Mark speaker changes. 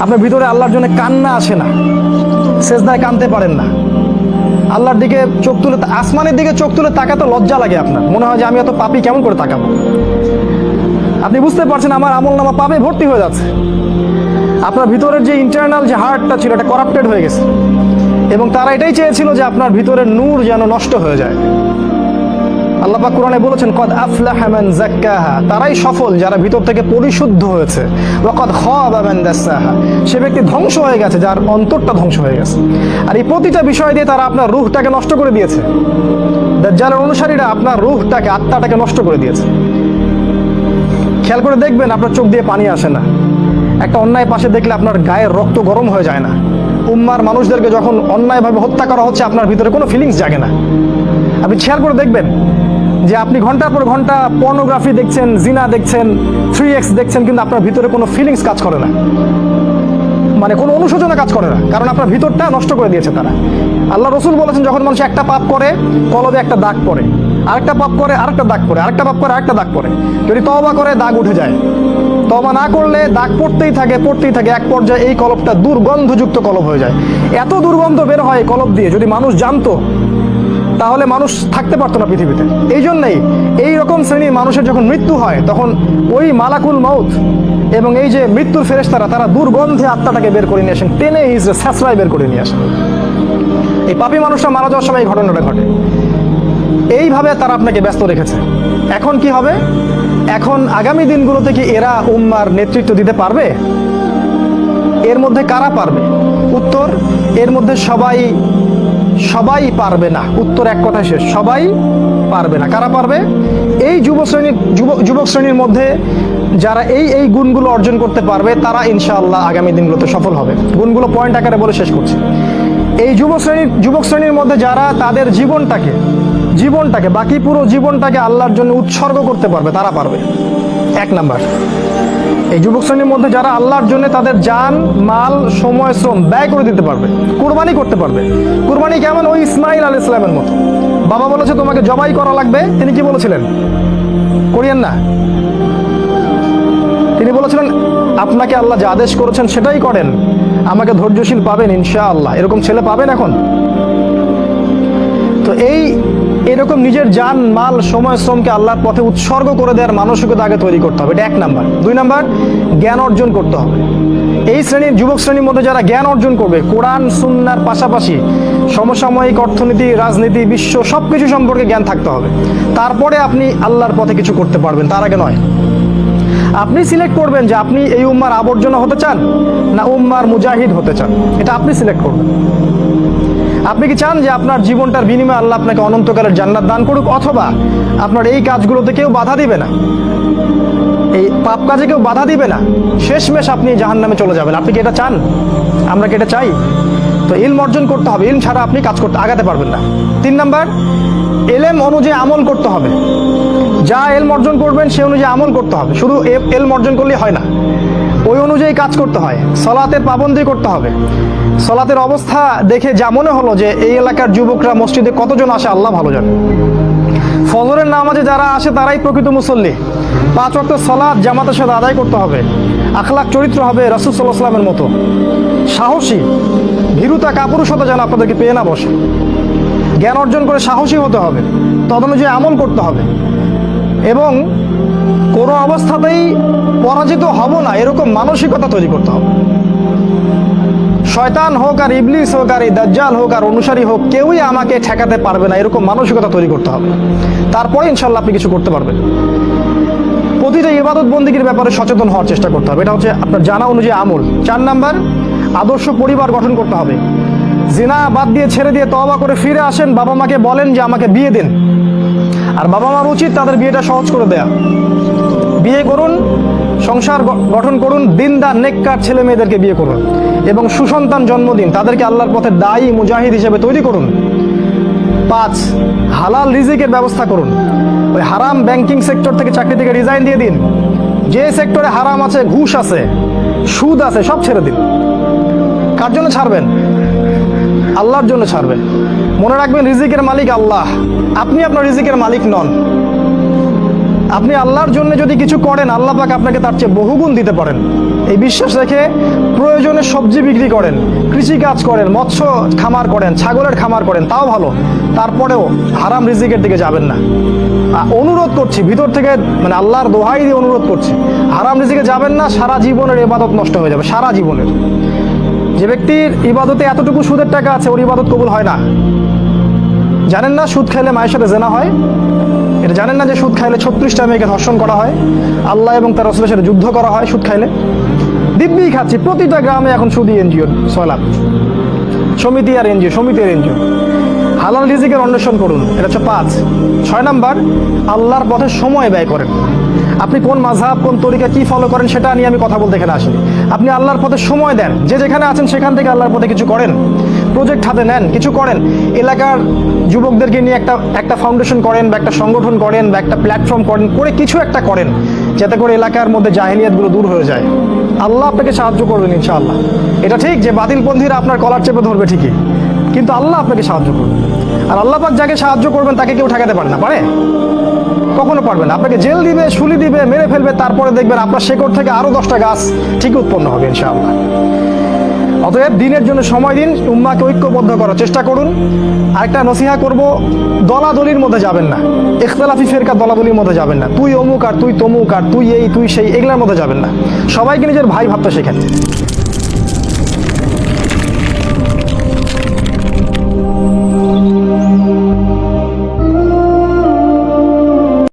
Speaker 1: আপনার ভিতরে আল্লাহর জন্য কান্না আসে না, সেজদায় কাঁদতে পারেন না, আল্লাহর দিকে চোখ তুলে, আসমানের দিকে চোখ তুলে তাকাতে লজ্জা লাগে, আপনার মনে হয় যে আমি এত পাপী কেমন করে তাকাবো। আপনি বুঝতে পারছেন আমার আমলনামা পাপে ভর্তি হয়ে যাচ্ছে। আপনার ভিতরের যে ইন্টারনাল যে হার্টটা ছিল এটা করাপ্টেড হয়ে গেছে, এবং তারা এটাই চেয়েছিল যে আপনার ভিতরের নূর যেন নষ্ট হয়ে যায়। আল্লাহ পাক কোরআনে বলেছেন, কদ আফলাহা মান যাক্কাহা, তারাই সফল যারা ভিতর থেকে পরিশুদ্ধ হয়েছে। ওয়া কদ খাবা মান দাসাহা, সে ব্যক্তি ধ্বংস হয়ে গেছে যার অন্তরটা ধ্বংস হয়ে গেছে। আর এই প্রতিটা বিষয় দিয়ে তারা আপনার রূহটাকে নষ্ট করে দিয়েছে। দাজ্জালের অনুসারীরা আপনার রূহটাকে, আত্মাটাকে নষ্ট করে দিয়েছে। খেয়াল করে দেখবেন আপনার চোখ দিয়ে পানি আসে না, একটা অন্যায় পাশে দেখলে আপনার গায়ের রক্ত গরম হয়ে যায় না। উম্মার মানুষদেরকে যখন অন্যায়ভাবে হত্যা করা হচ্ছে আপনার ভিতরে কোনো ফিলিংস জাগে না। আপনি খেয়াল করে দেখবেন যে আপনি ঘন্টার পর ঘন্টা পর্নোগ্রাফি দেখছেন, জিনা দেখছেন, 3x দেখছেন, কিন্তু আপনার ভিতরে কোনো ফিলিংস কাজ করে না, মানে কোনো অনুশোচনা কাজ করে না, কারণ আপনার ভিতরটা নষ্ট করে দিয়েছে তারা। আল্লাহ রসুল বলেছেন, যখন মানুষ একটা পাপ করে কলবে একটা দাগ পড়ে, আরেকটা পাপ করে আরেকটা দাগ পড়ে, আরেকটা পাপ করে আরেকটা দাগ পড়ে। যদি তওবা করে দাগ উঠে যায়, তওবা না করলে দাগ পড়তেই থাকে পড়তেই থাকে, এক পর্যায়ে এই কলবটা দুর্গন্ধযুক্ত কলব হয়ে যায়। এত দুর্গন্ধ বের হয় এই কলব দিয়ে, যদি মানুষ জানতো তাহলে মানুষ থাকতে পারতো না পৃথিবীতে। এই জন্যই এই রকম শ্রেণীর মানুষের যখন মৃত্যু হয় তখন ওই মালাকুল মউত এবং এই যে মৃত্যুর ফেরেশতারা তারা দুর্গন্ধে আত্মাটাকে বের করে নিয়ে আসেন, টেনে হিজড়ে স্যাঁচড়ায় বের করে নিয়ে আসেন। এই পাপী মানুষরা মারা যাওয়ার সময় এই ঘটনাটা ঘটে। এইভাবে তারা আপনাকে ব্যস্ত রেখেছে। এখন কি হবে? এখন আগামী দিনগুলোতে কি এরা উম্মার নেতৃত্ব দিতে পারবে? এর মধ্যে কারা পারবে? উত্তর, এর মধ্যে সবাই পারবে না। উত্তর এক কথায় শেষ, সবাই পারবে না। কারা পারবে? এই যুবক শ্রেণীর মধ্যে যারা এই গুণগুলো অর্জন করতে পারবে তারা ইনশাআল্লাহ আগামী দিনগুলোতে সফল হবে। গুণগুলো পয়েন্ট আকারে বলে শেষ করছি। এই যুবক শ্রেণীর মধ্যে যারা তাদের জীবনটাকে বাকি পুরো জীবনটাকে আল্লাহর জন্য উৎসর্গ করতে পারবে তারা পারবে। এক নাম্বার, এই যুবক শ্রেণীর মধ্যে যারা আল্লাহর জন্য তাদের জান, মাল, সময়, শ্রম ব্যয় করে দিতে পারবে, কুরবানি করতে পারবে। কুরবানি কেমন? ওই ইসমাইল আলাইহিস সালামের মতো। বাবা বলেছে তোমাকে জবাই করা লাগবে, তিনি কি বলেছিলেন? করিয়েন না। তিনি বলেছিলেন আপনাকে আল্লাহ যা আদেশ করেছেন সেটাই করেন, আমাকে ধৈর্যশীল পাবেন ইনশাআল্লাহ। এরকম ছেলে পাবেন এখন? তো এরকম নিজের জান, মাল, সময়, শ্রমকে আল্লাহর পথে উৎসর্গ করে দেওয়ার মানসিকতা আগে তৈরি করতে হবে। এটা এক নাম্বার। দুই নাম্বার, জ্ঞান অর্জন করতে হবে। এই যুবক শ্রেণীর মধ্যে যারা জ্ঞান অর্জন করবে, কোরআন সুন্নাহর পাশাপাশি সমসাময়িক অর্থনীতি, রাজনীতি, বিশ্ব সবকিছু সম্পর্কে জ্ঞান থাকতে হবে। তারপরে আপনি আল্লাহর পথে কিছু করতে পারবেন, তার আগে নয়। আপনি সিলেক্ট করবেন যে আপনি এই উম্মার আবর্জনা হতে চান না উম্মার মুজাহিদ হতে চান, এটা আপনি সিলেক্ট করবেন। আপনি কি চান যে আপনার জীবনটার বিনিময়ে আল্লাহ আপনাকে অনন্তকালের জান্নাত দান করুক, অথবা আপনার এই কাজগুলোতে কেউ বাধা দিবে না, এই পাপ কাজে কেউ বাধা দিবে না, শেষমেশ আপনি জাহান্নামে চলে যাবেন? আপনি কি এটা চান? আমরা কি এটা চাই? তো ইলম অর্জন করতে হবে, ইলম ছাড়া আপনি কাজ করতে আগাতে পারবেন না। তিন নাম্বার, এলেম অনুযায়ী আমল করতে হবে। যা এলম অর্জন করবেন সে অনুযায়ী আমল করতে হবে। শুধু এলম অর্জন করলেই হয় না, ওই অনুযায়ী কাজ করতে হয়। সলাতের পাবন্দি করতে হবে। সলাতের অবস্থা দেখে যা মনে হলো যে এই এলাকার যুবকরা মসজিদে কতজন আসে আল্লাহ ভালো জানে। ফজরের নামাজে যারা আসে তারাই প্রকৃত মুসল্লি। 5 ওয়াক্ত সলাত জামাতের সাথে আদায় করতে হবে। আখলাক চরিত্র হবে রাসূল সাল্লাল্লাহু আলাইহি ওয়াসাল্লামের মতো। সাহসী, ভীরুতা, কাপুরুষতা যেন আপনাদেরকে পেয়ে না বসে। জ্ঞান অর্জন করে সাহসী হতে হবে, তদনুযায়ী আমল করতে হবে, এবং কোনো অবস্থাতেই পরাজিত হব না এরকম মানসিকতা তৈরি করতে হবে। শয়তান হোক আর ইবলিস হোক আর এই দাজ্জাল হোক আর অনুসারী হোক, কেউই আমাকে ঠেকাতে পারবে না এরকম মানসিকতা তৈরি করতে হবে। তারপরে ইনশাল্লাহ আপনি কিছু করতে পারবেন। প্রতিটা ইবাদত বন্দেগীর ব্যাপারে সচেতন হওয়ার চেষ্টা করতে হবে, এটা হচ্ছে আপনার জানা অনুযায়ী আমল। 4 নাম্বার, আদর্শ পরিবার গঠন করতে হবে। জিনা বাদ দিয়ে ছেড়ে দিয়ে তওবা করে ফিরে আসেন, বাবা মাকে বলেন যে আমাকে বিয়ে দিন। আর বাবা মার উচিত তাদের বিয়েটা সহজ করে দেয়া। বিয়ে করুন, সংসার গঠন করুন, দিনদার নেককার ছেলে মেয়েদেরকে বিয়ে করুন এবং সুসন্তান জন্ম দিন, তাদেরকে আল্লাহর পথে দায়ী মুজাহিদ হিসেবে তৈরি করুন। 5, হালাল রিজিকের ব্যবস্থা করুন। ওই হারাম ব্যাংকিং সেক্টর থেকে, চাকরি থেকে রিজাইন দিয়ে দিন। যে সেক্টরে হারাম আছে, ঘুষ আছে, সুদ আছে, সব ছেড়ে দিন। কার জন্য ছাড়বেন? আল্লাহর জন্য ছাড়বেন। মনে রাখবেন রিজিকের মালিক আল্লাহ, আপনি আপনার রিজিকের মালিক নন। আপনি আল্লাহর জন্য যদি কিছু করেন, আল্লাহ পাক আপনাকে তার চেয়ে বহুগুণ দিতে পারেন। এই বিশ্বাস রেখে প্রয়োজনে সবজি বিক্রি করেন, কৃষিকাজ করেন, মৎস্য খামার করেন, ছাগলের খামার করেন, তাও ভালো। তারপরেও হারাম রিজিকের দিকে যাবেন না। অনুরোধ করছি ভিতর থেকে, মানে আল্লাহর দোহাই দিয়ে অনুরোধ করছি, হারাম রিজিকে যাবেন না। সারা জীবনের ইবাদত নষ্ট হয়ে যাবে, সারা জীবনের। যে ব্যক্তির ইবাদতে এতটুকু সুদের টাকা আছে, ওর ইবাদত কবুল হয় না। জানেন না সুদ খাইলে মায়ের সাথে জেনা হয়? এটা জানেন না যে সুদ খাইলে 36টা মেয়েকে ধর্ষণ করা হয়, আল্লাহ এবং তার রাসূলের সাথে যুদ্ধ করা হয় সুদ খাইলে? দিব্যি খাচ্ছি, প্রতিটা গ্রামে এখন সুদী এনজিও সয়লাভ, সমিতি আর এনজিও, সমিতি আর এনজিও। হালাল রিজিকের অন্বেষণ করুন, এটা হচ্ছে 5। 6 নাম্বার, আল্লাহর পথে সময় ব্যয় করেন। আপনি কোন মাযহাব, কোন তরিকা কি ফলো করেন সেটা নিয়ে আমি কথা বলতে এখানে আসিনি। আপনি আল্লাহর পথে সময় দেন, যে যেখানে আছেন সেখান থেকে আল্লাহর পথে কিছু করেন, প্রজেক্ট হাতে নেন, কিছু করেন। এলাকার যুবকদেরকে নিয়ে একটা ফাউন্ডেশন করেন, বা একটা সংগঠন করেন, বা একটা প্ল্যাটফর্ম করেন, করে কিছু একটা করেন, যাতে করে এলাকার মধ্যে জাহেলিয়াতগুলো দূর হয়ে যায়। আল্লাহ আপনাকে সাহায্য করবেন ইনশাআল্লাহ। এটা ঠিক যে বাতিলপন্থীরা আপনার কলার চেপে ধরবে ঠিকই, কিন্তু আল্লাহ আপনাকে সাহায্য করবেন। আর আল্লাহ পাক যাকে সাহায্য করবেন তাকে কেউ ঠেকাতে পারে না, পারে? কখনো পারবে না। আপনাকে জেল দিবে, শুলি দিবে, মেরে ফেলবে, তারপরে দেখবেন আপনার শেকড় থেকে আরো 10টা গাছ ঠিক উৎপন্ন হবে ইনশাআল্লাহ। অতএব দিনের জন্য সময় দিন, উম্মাহকে ঐক্যবদ্ধ করার চেষ্টা করুন। আরেকটা নসিহা করব, দলাদলির মধ্যে যাবেন না, ইখতিলাফি ফিরকা দলাদলির মধ্যে যাবেন না। তুই অমুক আর তুই তমুক আর তুই এই তুই সেই, এগুলোর মধ্যে যাবেন না। সবাইকে নিজের ভাই ভাবতে শেখেন।